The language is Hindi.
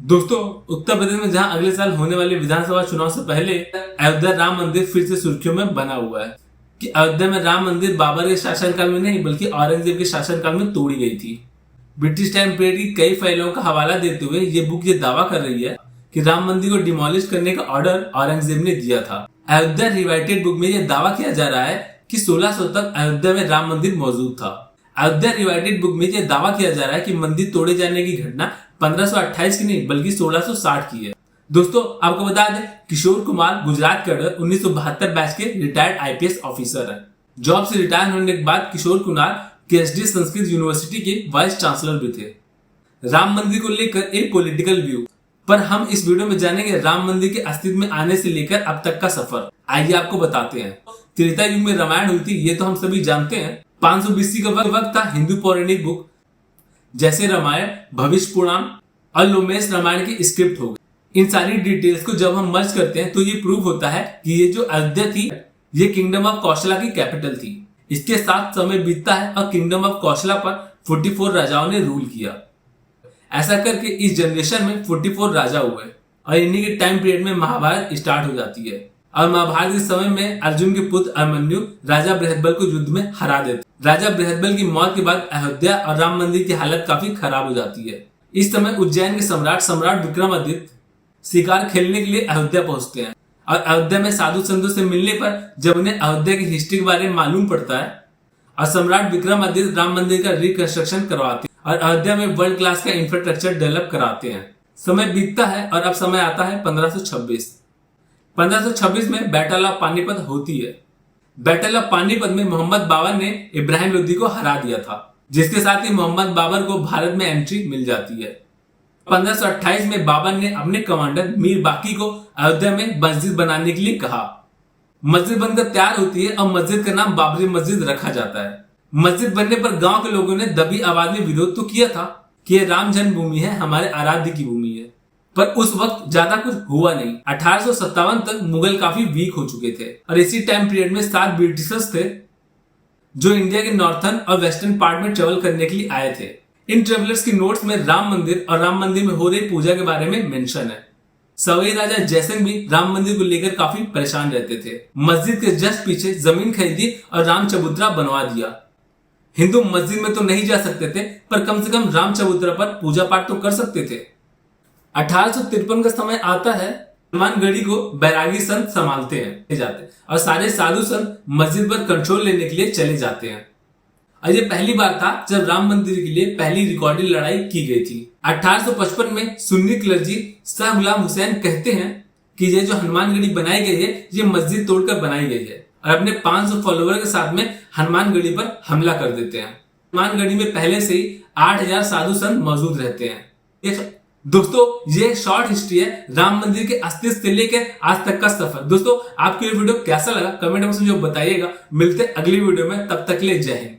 दोस्तों, उत्तर प्रदेश में जहां अगले साल होने वाले विधानसभा चुनाव से पहले अयोध्या राम मंदिर फिर से सुर्खियों में बना हुआ है कि अयोध्या में राम मंदिर बाबर के शासनकाल में नहीं बल्कि औरंगजेब के शासनकाल में तोड़ी गई थी। ब्रिटिश टाइम पीरियड की कई फाइलों का हवाला देते हुए ये बुक ये दावा कर रही है कि राम मंदिर को डिमोलिश करने का ऑर्डर औरंगजेब ने दिया था। अयोध्या रिवाइटेड बुक में यह दावा किया जा रहा है कि 1600 तक अयोध्या में राम मंदिर मौजूद था। अयोध्या रिवाइटेड बुक में यह दावा किया जा रहा है कि मंदिर तोड़े जाने की घटना 1528 की नहीं बल्कि 1660 की है। दोस्तों, आपको बता दें, किशोर कुमार गुजरात कैडर 1972 बैच के रिटायर्ड आईपीएस ऑफिसर हैं। जॉब से रिटायर होने के बाद किशोर कुमार केएसडी संस्कृत यूनिवर्सिटी के वाइस चांसलर भी थे। राम मंदिर को लेकर एक पॉलिटिकल व्यू पर हम इस वीडियो में जानेंगे राम मंदिर के अस्तित्व में आने से लेकर अब तक का सफर। आइए आपको बताते हैं। त्रेता युग में रामायण हुई थी, ये तो हम सभी जानते हैं। 500 BC का वक्त था हिंदू पौराणिक बुक जैसे रामायण, भविष्य पुराण और लोमेश रामायण की स्क्रिप्ट हो गई। इन सारी डिटेल्स को जब हम मर्ज करते हैं तो ये प्रूव होता है कि ये जो अयोध्या थी ये किंगडम ऑफ कौशला की कैपिटल थी। इसके साथ समय बीतता है और किंगडम ऑफ कौशला पर 44 राजाओं ने रूल किया। ऐसा करके इस जनरेशन में 44 राजा हुए और इन्हीं के टाइम पीरियड में महाभारत स्टार्ट हो जाती है। और महाभारत के समय में अर्जुन के पुत्र अभिमन्यु राजा बृहद्बल को युद्ध में हरा देते। राजा बृहद्बल की मौत के बाद अयोध्या और राम मंदिर की हालत काफी खराब हो जाती है। इस समय उज्जैन के सम्राट विक्रमादित्य शिकार खेलने के लिए अयोध्या पहुंचते हैं और अयोध्या में साधु संतों से मिलने पर जब उन्हें अयोध्या की हिस्ट्री के बारे में मालूम पड़ता है और सम्राट विक्रमादित्य राम मंदिर का रिकंस्ट्रक्शन करवाते हैं और अयोध्या में वर्ल्ड क्लास का इंफ्रास्ट्रक्चर डेवलप कराते हैं। समय बीतता है और अब समय आता है 1526 में बैटल ऑफ पानीपत होती है। बैटल ऑफ पानीपत में मोहम्मद बाबर ने इब्राहिम लोदी को हरा दिया था, जिसके साथ ही मोहम्मद बाबर को भारत में एंट्री मिल जाती है। 1528 में बाबर ने अपने कमांडर मीर बाकी को अयोध्या में मस्जिद बनाने के लिए कहा। मस्जिद बनकर तैयार होती है और मस्जिद का नाम बाबरी मस्जिद रखा जाता है। मस्जिद बनने पर गांव के लोगों ने दबी आवाज में विरोध तो किया था कि यह राम जन्मभूमि है, हमारे आराध्य की भूमि है, पर उस वक्त ज्यादा कुछ हुआ नहीं। 1857 तक मुगल काफी वीक हो चुके थे और इसी टाइम पीरियड में 7 ब्रिटिशर्स थे जो इंडिया के नॉर्थर्न और वेस्टर्न पार्ट में ट्रेवल करने के लिए आए थे। इन ट्रेवलर्स की नोट्स में राम मंदिर और राम मंदिर में हो रही पूजा के बारे में मेंशन है। सवाई राजा जयसिंह भी राम मंदिर को लेकर काफी परेशान रहते थे। मस्जिद के जस्ट पीछे जमीन खरीदी और राम चबूतरा बनवा दिया। हिंदू मस्जिद में तो नहीं जा सकते थे पर कम से कम राम चबूतरा पर पूजा पाठ तो कर सकते थे। 1853 का समय आता है। हनुमानगढ़ी को बैरागी संत संभालते हैं जाते और सारे साधु संत मस्जिद पर कंट्रोल लेने के लिए चले जाते हैं। और ये पहली बार था जब राम मंदिर के लिए पहली रिकॉर्डेड लड़ाई की गई थी। 1855 में सुन्नी क्लर्जी शाह गुलाम हुसैन कहते हैं कि ये जो हनुमानगढ़ी बनाई गई है ये मस्जिद तोड़कर बनाई गई है और अपने 500 फॉलोवर के साथ में हनुमानगढ़ी पर हमला कर देते हैं। हनुमानगढ़ी में पहले से ही 8000 साधु संत मौजूद रहते हैं। दोस्तों, ये शॉर्ट हिस्ट्री है राम मंदिर के अस्तित्व से लेकर आज तक का सफर। दोस्तों, आपको ये वीडियो कैसा लगा कमेंट में मुझे बताइएगा। मिलते अगली वीडियो में, तब तक के लिए जय हिंद।